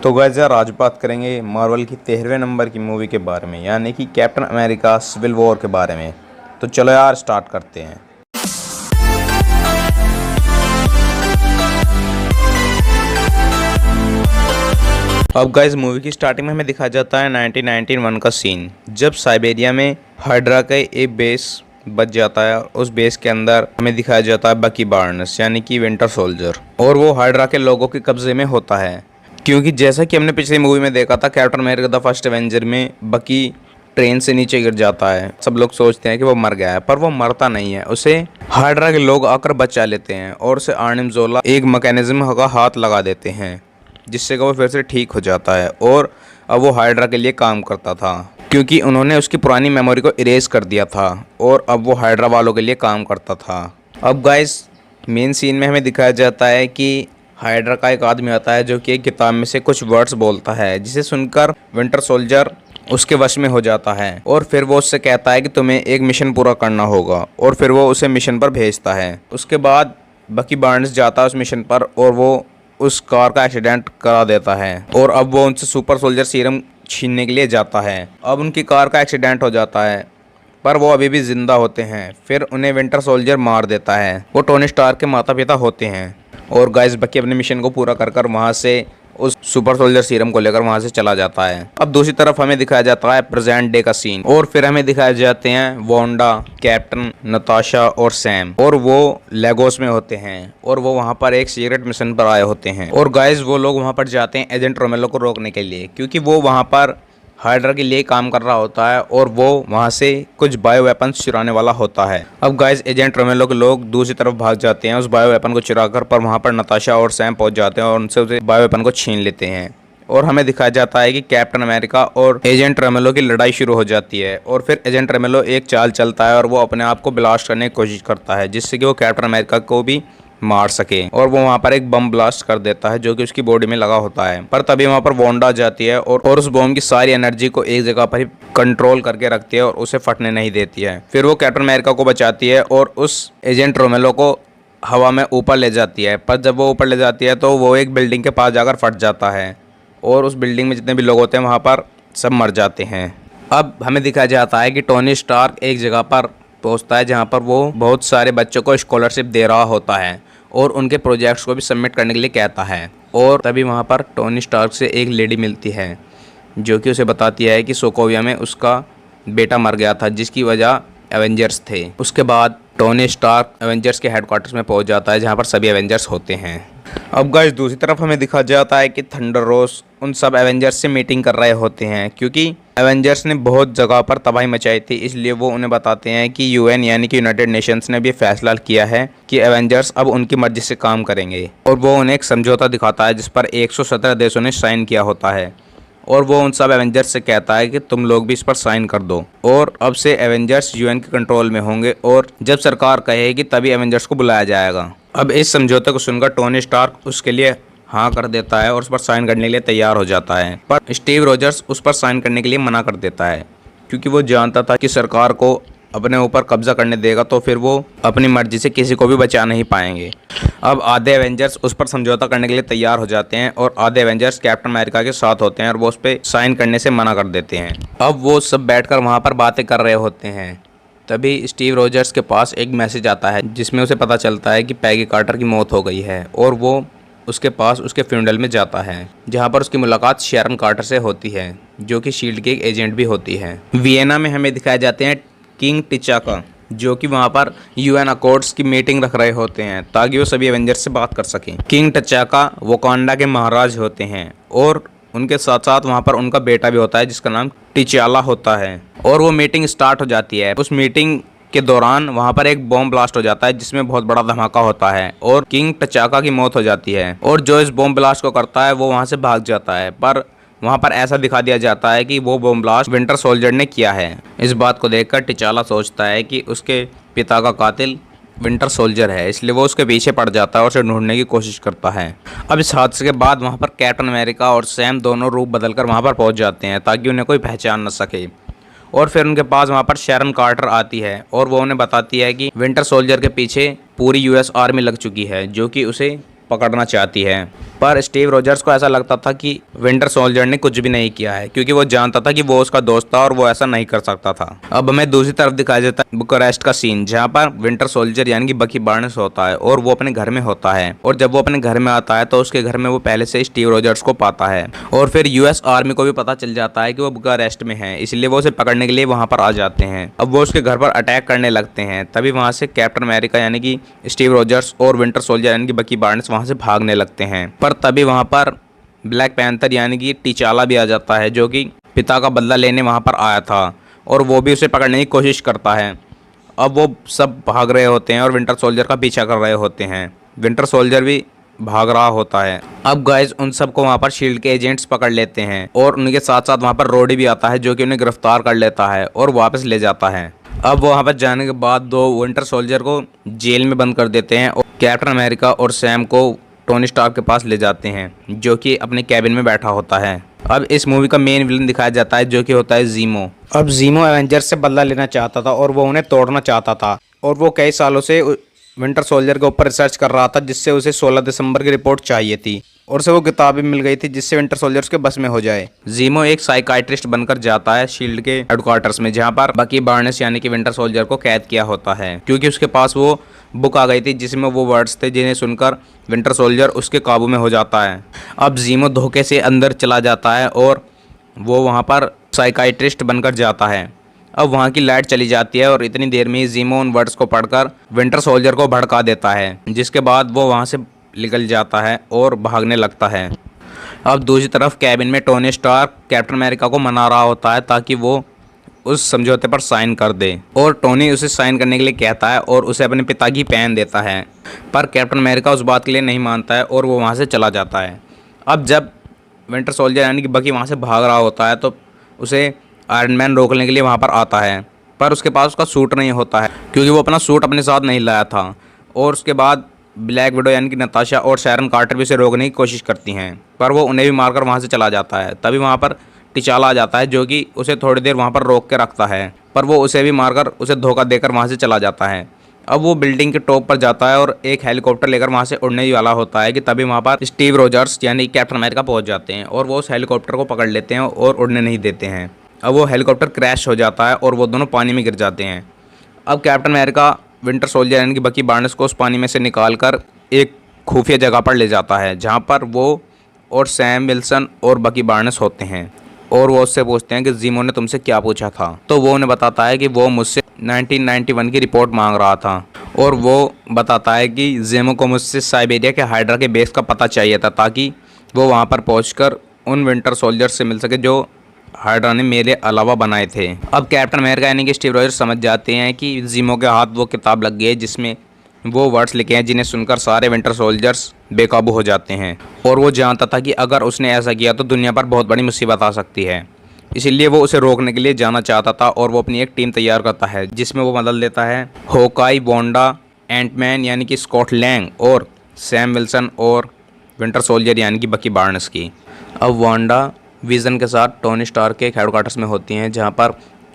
तो गाइस यार आज बात करेंगे मार्वल की 13वें नंबर की मूवी के बारे में, यानी कि कैप्टन अमेरिका सिविल वॉर के बारे में। तो चलो यार स्टार्ट करते हैं। अब गाइस मूवी की स्टार्टिंग में हमें दिखाया जाता है 1991 का सीन, जब साइबेरिया में हाइड्रा का एक बेस बच जाता है। उस बेस के अंदर हमें दिखाया जाता है बकी बार्नस यानी कि विंटर सोल्जर, और वो हाइड्रा के लोगों के कब्जे में होता है। क्योंकि जैसा कि हमने पिछली मूवी में देखा था, captain America the first Avenger में बकी ट्रेन से नीचे गिर जाता है। सब लोग सोचते हैं कि वो मर गया है, पर वो मरता नहीं है। उसे हाइड्रा के लोग आकर बचा लेते हैं और उसे आर्निम जोला एक मैकेनिज्म का हाथ लगा देते हैं, जिससे कि वो फिर से ठीक हो जाता है और अब वो हाइड्रा के लिए काम करता था, क्योंकि उन्होंने उसकी पुरानी मेमोरी को इरेज कर दिया था और अब वो हाइड्रा वालों के लिए काम करता था। अब गाइस मेन सीन में हमें दिखाया जाता है कि हाइड्रा का एक आदमी आता है जो कि एक किताब में से कुछ वर्ड्स बोलता है, जिसे सुनकर विंटर सोल्जर उसके वश में हो जाता है और फिर वो उससे कहता है कि तुम्हें एक मिशन पूरा करना होगा, और फिर वो उसे मिशन पर भेजता है। उसके बाद बकी बार्न्स जाता है उस मिशन पर और वो उस कार का एक्सीडेंट करा देता है और अब वो उनसे सुपर सोल्जर सीरम छीनने के लिए जाता है। अब उनकी कार का एक्सीडेंट हो जाता है, पर वो अभी भी जिंदा होते हैं। फिर उन्हें विंटर सोल्जर मार देता है। वो टोनी स्टार्क के माता पिता होते हैं और गाइस बकी अपने मिशन को पूरा कर वहाँ से उस सुपर सोल्जर सीरम को लेकर वहाँ से चला जाता है। अब दूसरी तरफ हमें दिखाया जाता है प्रेजेंट डे का सीन, और फिर हमें दिखाए जाते हैं वांडा, कैप्टन, नताशा और सैम, और वो लेगोस में होते हैं और वो वहाँ पर एक सीक्रेट मिशन पर आए होते हैं। और गाइस वो लोग वहाँ पर जाते हैं एजेंट रोमेलो को रोकने के लिए, क्योंकि वो वहाँ पर हाइड्रा के लिए काम कर रहा होता है और वो वहाँ से कुछ बायो वेपन्स चुराने वाला होता है। अब गाइस एजेंट रोमेलो के लोग दूसरी तरफ भाग जाते हैं उस बायो वेपन को चुराकर, पर वहाँ पर नताशा और सैम पहुँच जाते हैं और उनसे उसे बायो वेपन को छीन लेते हैं। और हमें दिखाया जाता है कि कैप्टन अमेरिका और एजेंट रोमेलो की लड़ाई शुरू हो जाती है, और फिर एजेंट रोमेलो एक चाल चलता है और वो अपने आप को ब्लास्ट करने की कोशिश करता है, जिससे कि वो कैप्टन अमेरिका को भी मार सके, और वो वहाँ पर एक बम ब्लास्ट कर देता है जो कि उसकी बॉडी में लगा होता है। पर तभी वहाँ पर वांडा आ जाती है और उस बम की सारी एनर्जी को एक जगह पर ही कंट्रोल करके रखती है और उसे फटने नहीं देती है। फिर वो कैप्टन अमेरिका को बचाती है और उस एजेंट रोमेलो को हवा में ऊपर ले जाती है। पर जब वो ऊपर ले जाती है तो वो एक बिल्डिंग के पास जाकर फट जाता है और उस बिल्डिंग में जितने भी लोग होते हैं वहाँ पर सब मर जाते हैं। अब हमें दिखाया जाता है कि टोनी स्टार्क एक जगह पर पहुँचता है जहाँ पर वो बहुत सारे बच्चों को स्कॉलरशिप दे रहा होता है और उनके प्रोजेक्ट्स को भी सबमिट करने के लिए कहता है। और तभी वहाँ पर टोनी स्टार्क से एक लेडी मिलती है जो कि उसे बताती है कि सोकोविया में उसका बेटा मर गया था, जिसकी वजह एवेंजर्स थे। उसके बाद टोनी स्टार्क एवेंजर्स के हेडक्वार्टर्स में पहुँच जाता है जहाँ पर सभी एवेंजर्स होते हैं। अब गाइस दूसरी तरफ हमें दिखा जाता है कि थंडर रोज उन सब एवेंजर्स से मीटिंग कर रहे होते हैं, क्योंकि एवेंजर्स ने बहुत जगह पर तबाही मचाई थी, इसलिए वो उन्हें बताते हैं कि यूएन यानी कि यूनाइटेड नेशंस ने भी फैसला किया है कि एवेंजर्स अब उनकी मर्जी से काम करेंगे। और वो उन्हें एक समझौता दिखाता है जिस पर 117 देशों ने साइन किया होता है, और वो उन सब एवेंजर्स से कहता है कि तुम लोग भी इस पर साइन कर दो, और अब से एवेंजर्स यूएन के कंट्रोल में होंगे और जब सरकार कहेगी तभी एवेंजर्स को बुलाया जाएगा। अब इस समझौते को सुनकर टोनी स्टार्क उसके लिए हाँ कर देता है और उस पर साइन करने के लिए तैयार हो जाता है, पर स्टीव रोजर्स उस पर साइन करने के लिए मना कर देता है, क्योंकि वो जानता था कि सरकार को अपने ऊपर कब्जा करने देगा तो फिर वो अपनी मर्जी से किसी को भी बचा नहीं पाएंगे। अब आधे एवेंजर्स उस पर समझौता करने के लिए तैयार हो जाते हैं और आधे एवेंजर्स कैप्टन अमेरिका के साथ होते हैं और वो उस पर साइन करने से मना कर देते हैं। अब वो सब बैठकर वहाँ पर बातें कर रहे होते हैं, तभी स्टीव रोजर्स के पास एक मैसेज आता है जिसमें उसे पता चलता है कि पैगी कार्टर की मौत हो गई है, और वो उसके पास उसके फ्यूनरल में जाता है जहाँ पर उसकी मुलाकात शैरन कार्टर से होती है जो कि शील्ड की एक एजेंट भी होती है। वियना में हमें दिखाए जाते हैं किंग टिचाका, जो कि वहाँ पर यूएन अकॉर्ड्स की मीटिंग रख रहे होते हैं ताकि वो सभी एवेंजर्स से बात कर सकें। किंग टिचाका वकांडा के महाराज होते हैं और उनके साथ साथ वहाँ पर उनका बेटा भी होता है जिसका नाम टिचाला होता है। और वो मीटिंग स्टार्ट हो जाती है। उस मीटिंग के दौरान वहाँ पर एक बॉम्ब ब्लास्ट हो जाता है जिसमें बहुत बड़ा धमाका होता है और किंग टचाका की मौत हो जाती है, और जो इस बॉम्ब ब्लास्ट को करता है वो वहाँ से भाग जाता है, पर वहाँ पर ऐसा दिखा दिया जाता है कि वो बॉम्ब ब्लास्ट विंटर सोल्जर ने किया है। इस बात को देखकर टिचाला सोचता है कि उसके पिता का कातिल विंटर सोल्जर है, इसलिए वो उसके पीछे पड़ जाता है और उसे ढूंढने की कोशिश करता है। अब इस हादसे के बाद वहाँ पर कैप्टन अमेरिका और सैम दोनों रूप बदलकर वहाँ पर पहुँच जाते हैं ताकि उन्हें कोई पहचान न सके। और फिर उनके पास वहाँ पर शैरन कार्टर आती है और वो उन्हें बताती है कि विंटर सोल्जर के पीछे पूरी यूएस आर्मी लग चुकी है जो कि उसे पकड़ना चाहती है। पर स्टीव रोजर्स को ऐसा लगता था कि विंटर सोल्जर ने कुछ भी नहीं किया है, क्योंकि वो जानता था कि वो उसका दोस्त था और वो ऐसा नहीं कर सकता था। अब हमें दूसरी तरफ दिखाया जाता है बुकारेस्ट का सीन, जहाँ पर विंटर सोल्जर यानी कि बकी बार्नेस होता है और वो अपने घर में होता है। और जब वो अपने घर में आता है तो उसके घर में वो पहले से स्टीव रोजर्स को पाता है और फिर यूएस आर्मी को भी पता चल जाता है कि वो बुकारेस्ट में है, इसलिए वो उसे पकड़ने के लिए वहां पर आ जाते हैं। अब वो उसके घर पर अटैक करने लगते हैं। तभी वहां से कैप्टन अमेरिका यानी कि स्टीव रोजर्स और विंटर सोल्जर यानी कि बकी बार्नेस वहां से भागने लगते हैं। पर तभी वहां पर ब्लैक पैंथर यानी कि टिचाला भी आ जाता है, जो कि पिता का बदला लेने वहां पर आया था और वो भी उसे पकड़ने की कोशिश करता है। अब वो सब भाग रहे होते हैं और विंटर सोल्जर का पीछा कर रहे होते हैं। विंटर सोल्जर भी भाग रहा होता है। अब गाइस उन सबको वहां पर शील्ड के एजेंट्स पकड़ लेते हैं और उनके साथ साथ वहां पर रोडी भी आता है, जो कि उन्हें गिरफ्तार कर लेता है और वापस ले जाता है। अब वहां पर जाने के बाद दो विंटर सोल्जर को जेल में बंद कर देते हैं और कैप्टन अमेरिका और सैम को टोनी स्टार्क के पास ले जाते हैं, जो कि अपने कैबिन में बैठा होता है। अब इस मूवी का मेन विलन दिखाया जाता है, जो कि होता है जीमो। अब जीमो एवेंजर्स से बदला लेना चाहता था और वो उन्हें तोड़ना चाहता था और वो कई सालों से विंटर सोल्जर के ऊपर रिसर्च कर रहा था, जिससे उसे 16 दिसंबर की रिपोर्ट चाहिए थी और उसे वो किताब भी मिल गई थी जिससे विंटर सोल्जर्स के बस में हो जाए। जीमो एक साइकाइट्रिस्ट बनकर जाता है शील्ड के हेडक्वार्टर्स में, जहां पर बकी बार्नेस यानी कि विंटर सोल्जर को कैद किया होता है, क्योंकि उसके पास वो बुक आ गई थी जिसमें वो वर्ड्स थे जिन्हें सुनकर विंटर सोल्जर उसके काबू में हो जाता है। अब जीमो धोखे से अंदर चला जाता है और वो वहाँ पर साइकाइट्रिस्ट बनकर जाता है। अब वहाँ की लाइट चली जाती है और इतनी देर में ही जीमो उन वर्ड्स को पढ़कर विंटर सोल्जर को भड़का देता है, जिसके बाद वो वहाँ से निकल जाता है और भागने लगता है। अब दूसरी तरफ कैबिन में टोनी स्टार्क कैप्टन अमेरिका को मना रहा होता है ताकि वो उस समझौते पर साइन कर दे और टोनी उसे साइन करने के लिए कहता है और उसे अपने पिता की पेन देता है। पर कैप्टन अमेरिका उस बात के लिए नहीं मानता है और वो वहाँ से चला जाता है। अब जब विंटर सोल्जर यानी कि बकी वहाँ से भाग रहा होता है तो उसे आयरन मैन रोकने के लिए वहाँ पर आता है, पर उसके पास उसका सूट नहीं होता है, क्योंकि वो अपना सूट अपने साथ नहीं लाया था। और उसके बाद ब्लैक विडो यानी कि नताशा और शारन कार्टर भी उसे रोकने की कोशिश करती हैं, पर वो उन्हें भी मारकर वहाँ से चला जाता है। तभी वहाँ पर टिचाला आ जाता है, जो कि उसे थोड़ी देर वहाँ पर रोक के रखता है, पर वो उसे भी मारकर उसे धोखा देकर वहाँ से चला जाता है। अब वो बिल्डिंग के टॉप पर जाता है और एक हेलीकॉप्टर लेकर वहाँ से उड़ने ही वाला होता है कि तभी वहाँ पर स्टीव रोजर्स यानी कैप्टन अमेरिका पहुँच जाते हैं और वो उस हेलीकॉप्टर को पकड़ लेते हैं और उड़ने नहीं देते हैं। अब वो हेलीकॉप्टर क्रैश हो जाता है और वो दोनों पानी में गिर जाते हैं। अब कैप्टन अमेरिका विंटर सोल्जर यानी कि बकी बार्नेस को उस पानी में से निकाल कर एक खुफिया जगह पर ले जाता है, जहाँ पर वो और सैम विल्सन और बकी बार्नेस होते हैं और वो उससे पूछते हैं कि जीमो ने तुमसे क्या पूछा था। तो वो उन्हें बताता है कि वो मुझसे 1991 की रिपोर्ट मांग रहा था और वो बताता है कि जीमो को मुझसे साइबेरिया के हाइड्रा के बेस का पता चाहिए था, ताकि वो वहाँ पर पहुँचकर उन विंटर सोल्जर्स से मिल सके जो हाइड्रा ने मेरे अलावा बनाए थे। अब कैप्टन अमेरिका यानी कि स्टीव रॉजर्स समझ जाते हैं कि जीमो के हाथ वो किताब लग गई है जिसमें वो वर्ड्स लिखे हैं जिन्हें सुनकर सारे विंटर सोल्जर्स बेकाबू हो जाते हैं। और वो जानता था कि अगर उसने ऐसा किया तो दुनिया पर बहुत बड़ी मुसीबत आ सकती है, इसीलिए वो उसे रोकने के लिए जाना चाहता था और वो अपनी एक टीम तैयार करता है जिसमें वो बदल देता है होकाई, वांडा, एंटमैन यानी कि स्कॉट लैंग और सैम विल्सन और विंटर सोल्जर यानी कि बकी बार्नेस की। अब वांडा विज़न के साथ टोनी स्टार्क के हेडक्वार्टर्स में होती हैं, जहाँ पर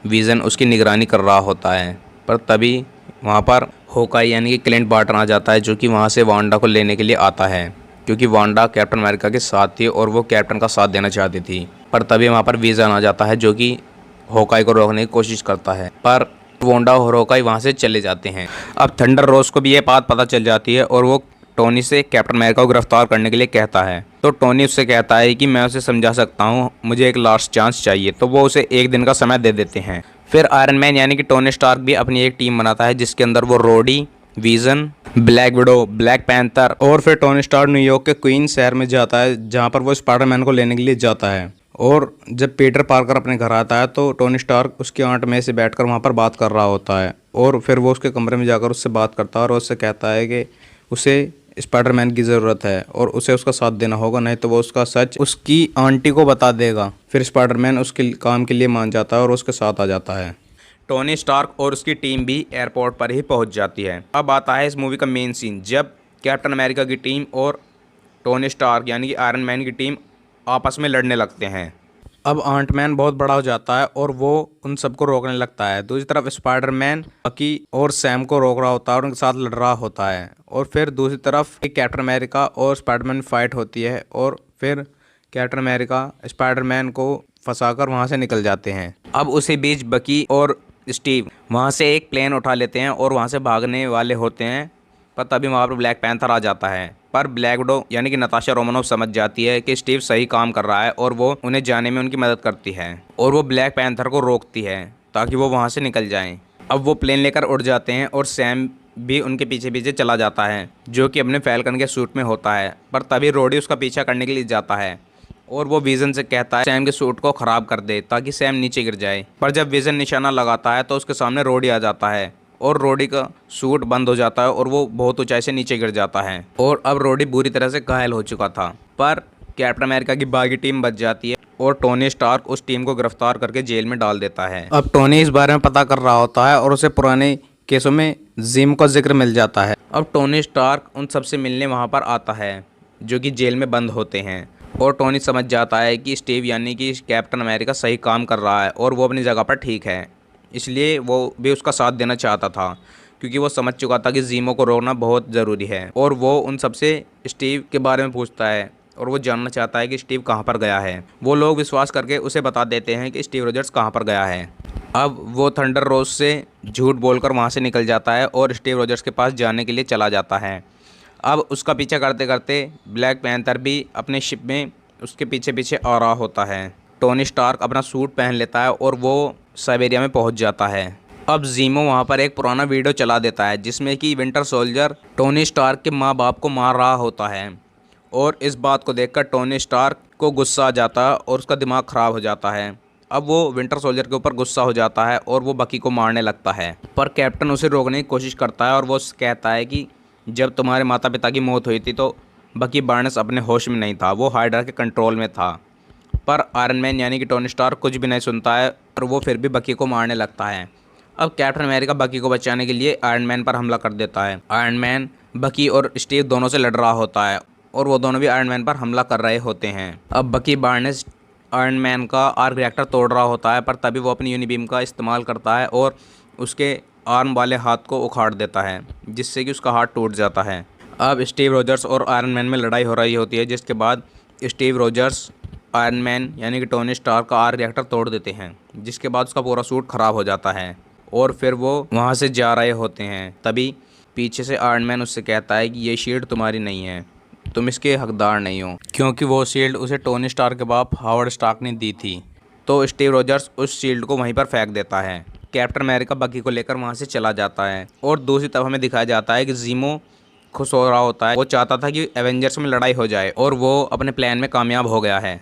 विज़न उसकी निगरानी कर रहा होता है। पर तभी वहाँ पर होकाई यानी कि क्लिंट बार्टन आ जाता है, जो कि वहाँ से वांडा को लेने के लिए आता है, क्योंकि वांडा कैप्टन अमेरिका के साथ थी और वो कैप्टन का साथ देना चाहती थी। पर तभी वहाँ पर विज़न आ जाता है, जो कि होकाई को रोकने की कोशिश करता है, पर वांडा और होकाई वहाँ से चले जाते हैं। अब थंडर रोज को भी ये बात पता चल जाती है और वो टोनी से कैप्टन अमेरिका को गिरफ्तार करने के लिए कहता है। तो टोनी उससे कहता है कि मैं उसे समझा सकता हूँ, मुझे एक लास्ट चांस चाहिए। तो वो उसे एक दिन का समय दे देते हैं। फिर आयरन मैन यानी कि टोनी स्टार्क भी अपनी एक टीम बनाता है, जिसके अंदर वो Rhodey, Vision, black widow, black panther और फिर टोनी स्टार्क न्यूयॉर्क के क्वीन शहर में जाता है, जहाँ पर वो स्पाइडरमैन को लेने के लिए जाता है। और जब पीटर पार्कर अपने घर आता है तो टोनी स्टार्क उसकी आंट में से बैठकर वहाँ पर बात कर रहा होता है और फिर वो उसके कमरे में जाकर उससे बात करता है और उससे कहता है कि उसे स्पाइडरमैन की ज़रूरत है और उसे उसका साथ देना होगा, नहीं तो वो उसका सच उसकी आंटी को बता देगा। फिर स्पाइडरमैन उसके काम के लिए मान जाता है और उसके साथ आ जाता है। टोनी स्टार्क और उसकी टीम भी एयरपोर्ट पर ही पहुंच जाती है। अब आता है इस मूवी का मेन सीन, जब कैप्टन अमेरिका की टीम और टोनी स्टार्क यानी कि आयरन मैन की टीम आपस में लड़ने लगते हैं। अब आंटमैन बहुत बड़ा हो जाता है और वो उन सबको रोकने लगता है। दूसरी तरफ स्पाइडरमैन बकी और सैम को रोक रहा होता है और उनके साथ लड़ रहा होता है। और फिर दूसरी तरफ कैप्टन अमेरिका और स्पाइडरमैन फाइट होती है और फिर कैप्टन अमेरिका स्पाइडरमैन को फंसाकर वहां से निकल जाते हैं। अब उसी बीच बकी और स्टीव वहां से एक प्लेन उठा लेते हैं और वहां से भागने वाले होते हैं, पर तभी वहां पर ब्लैक पैंथर आ जाता है। पर ब्लैक विडो यानी कि नताशा रोमानोव समझ जाती है कि स्टीव सही काम कर रहा है और वो उन्हें जाने में उनकी मदद करती है और वो ब्लैक पैंथर को रोकती है ताकि वो वहां से निकल जाएं। अब वो प्लेन लेकर उड़ जाते हैं और सैम भी उनके पीछे पीछे चला जाता है, जो कि अपने फैल्कन के सूट में होता है। पर तभी रोडी उसका पीछा करने के लिए जाता है और वो विजन से कहता है सैम के सूट को ख़राब कर दे ताकि सैम नीचे गिर जाए। पर जब विजन निशाना लगाता है तो उसके सामने रोडी आ जाता है और रोडी का सूट बंद हो जाता है और वो बहुत ऊंचाई से नीचे गिर जाता है और अब रोडी बुरी तरह से घायल हो चुका था। पर कैप्टन अमेरिका की बागी टीम बच जाती है और टोनी स्टार्क उस टीम को गिरफ्तार करके जेल में डाल देता है। अब टोनी इस बारे में पता कर रहा होता है और उसे पुराने केसों में जिम का जिक्र मिल जाता है। अब टोनी स्टार्क उन सबसे मिलने वहाँ पर आता है जो कि जेल में बंद होते हैं और टोनी समझ जाता है कि स्टीव यानी कि कैप्टन अमेरिका सही काम कर रहा है और वो अपनी जगह पर ठीक है, इसलिए वो भी उसका साथ देना चाहता था क्योंकि वो समझ चुका था कि जीमो को रोकना बहुत ज़रूरी है। और वो उन सबसे स्टीव के बारे में पूछता है और वो जानना चाहता है कि स्टीव कहाँ पर गया है। वो लोग विश्वास करके उसे बता देते हैं कि स्टीव रॉजर्स कहाँ पर गया है। अब वो थंडर रोज से झूठ बोलकर वहाँ से निकल जाता है और स्टीव रॉजर्स के पास जाने के लिए चला जाता है। अब उसका पीछा करते करते ब्लैक पैंथर भी अपने शिप में उसके पीछे पीछे आ रहा होता है। टोनी स्टार्क अपना सूट पहन लेता है और वो साइबेरिया में पहुंच जाता है। अब जीमो वहां पर एक पुराना वीडियो चला देता है जिसमें कि विंटर सोल्जर टोनी स्टार्क के माँ बाप को मार रहा होता है और इस बात को देखकर टोनी स्टार्क को गुस्सा आ जाता है और उसका दिमाग ख़राब हो जाता है। अब वो विंटर सोल्जर के ऊपर गुस्सा हो जाता है और वो बकी को मारने लगता है, पर कैप्टन उसे रोकने की कोशिश करता है और वो कहता है कि जब तुम्हारे माता पिता की मौत हुई थी तो बकी बार्नेस अपने होश में नहीं था, वो हाइड्रा के कंट्रोल में था। पर आयरन मैन यानी कि टोनी स्टार्क कुछ भी नहीं सुनता है और वो फिर भी बकी को मारने लगता है। अब कैप्टन अमेरिका बकी को बचाने के लिए आयरन मैन पर हमला कर देता है। आयरन मैन बकी और स्टीव दोनों से लड़ रहा होता है और वो दोनों भी आयरन मैन पर हमला कर रहे होते हैं। अब बकी बार्नेस आयरन मैन का आर्क रिएक्टर तोड़ रहा होता है, पर तभी वो अपनी यूनिबीम का इस्तेमाल करता है और उसके आर्म वाले हाथ को उखाड़ देता है जिससे कि उसका हाथ टूट जाता है। अब स्टीव रॉजर्स और आयरन मैन में लड़ाई हो रही होती है, जिसके बाद स्टीव रॉजर्स आयरन मैन यानी कि टोनी स्टार्क का आर्क रिएक्टर तोड़ देते हैं, जिसके बाद उसका पूरा सूट ख़राब हो जाता है और फिर वो वहाँ से जा रहे होते हैं। तभी पीछे से आयरन मैन उससे कहता है कि ये शील्ड तुम्हारी नहीं है, तुम इसके हकदार नहीं हो, क्योंकि वो शील्ड उसे टोनी स्टार्क के बाप हावर्ड स्टार्क ने दी थी। तो स्टीव रॉजर्स उस शील्ड को वहीं पर फेंक देता है। कैप्टन अमेरिका बकी को लेकर वहाँ से चला जाता है और दूसरी तरफ हमें दिखाया जाता है कि जीमो खुश हो रहा होता है। वो चाहता था कि एवेंजर्स में लड़ाई हो जाए और वो अपने प्लान में कामयाब हो गया है।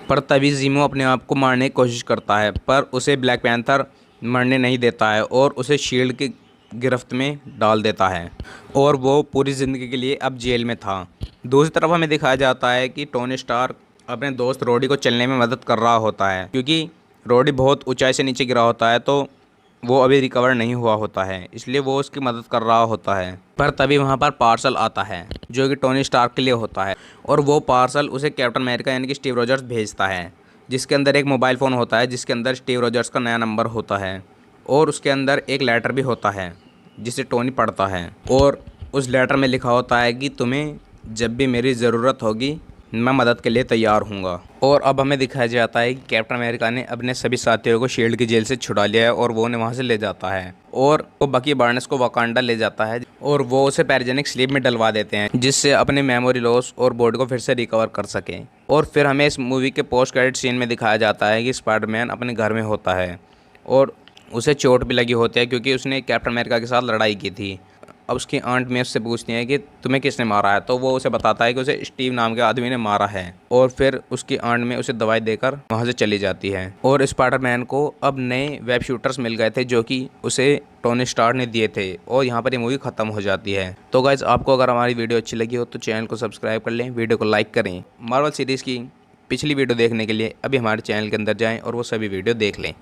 पर तभी जीमो अपने आप को मारने की कोशिश करता है, पर उसे ब्लैक पैंथर मरने नहीं देता है और उसे शील्ड की गिरफ्त में डाल देता है और वो पूरी ज़िंदगी के लिए अब जेल में था। दूसरी तरफ हमें दिखाया जाता है कि टोनी स्टार्क अपने दोस्त रोडी को चलने में मदद कर रहा होता है, क्योंकि रोडी बहुत ऊंचाई से नीचे गिरा होता है तो वो अभी रिकवर नहीं हुआ होता है, इसलिए वो उसकी मदद कर रहा होता है। पर तभी वहाँ पर पार्सल आता है जो कि टोनी स्टार्क के लिए होता है और वो पार्सल उसे कैप्टन अमेरिका यानी कि स्टीव रॉजर्स भेजता है, जिसके अंदर एक मोबाइल फ़ोन होता है जिसके अंदर स्टीव रॉजर्स का नया नंबर होता है और उसके अंदर एक लेटर भी होता है जिसे टोनी पढ़ता है और उस लेटर में लिखा होता है कि तुम्हें जब भी मेरी ज़रूरत होगी मैं मदद के लिए तैयार हूँगा। और अब हमें दिखाया जाता है कि कैप्टन अमेरिका ने अपने सभी साथियों को शील्ड की जेल से छुड़ा लिया है और वो उन्हें वहाँ से ले जाता है और वो बकी बार्नेस को वाकांडा ले जाता है और वो उसे पैराजेनिक स्लीप में डलवा देते हैं, जिससे अपने मेमोरी लॉस और बॉडी को फिर से रिकवर कर सकें। और फिर हमें इस मूवी के पोस्ट क्रेडिट सीन में दिखाया जाता है कि स्पाइडरमैन अपने घर में होता है और उसे चोट भी लगी होती है क्योंकि उसने कैप्टन अमेरिका के साथ लड़ाई की थी। अब उसकी आंट में उससे पूछती है कि तुम्हें किसने मारा है, तो वो उसे बताता है कि उसे स्टीव नाम के आदमी ने मारा है और फिर उसकी आंट में उसे दवाई देकर वहाँ से चली जाती है। और स्पाइडरमैन को अब नए वेब शूटर्स मिल गए थे जो कि उसे टोनी स्टार्क ने दिए थे और यहाँ पर ये मूवी ख़त्म हो जाती है। तो गाइज आपको अगर हमारी वीडियो अच्छी लगी हो तो चैनल को सब्सक्राइब कर लें, वीडियो को लाइक करें। मार्वल सीरीज़ की पिछली वीडियो देखने के लिए अभी हमारे चैनल के अंदर जाएँ और वो सभी वीडियो देख लें।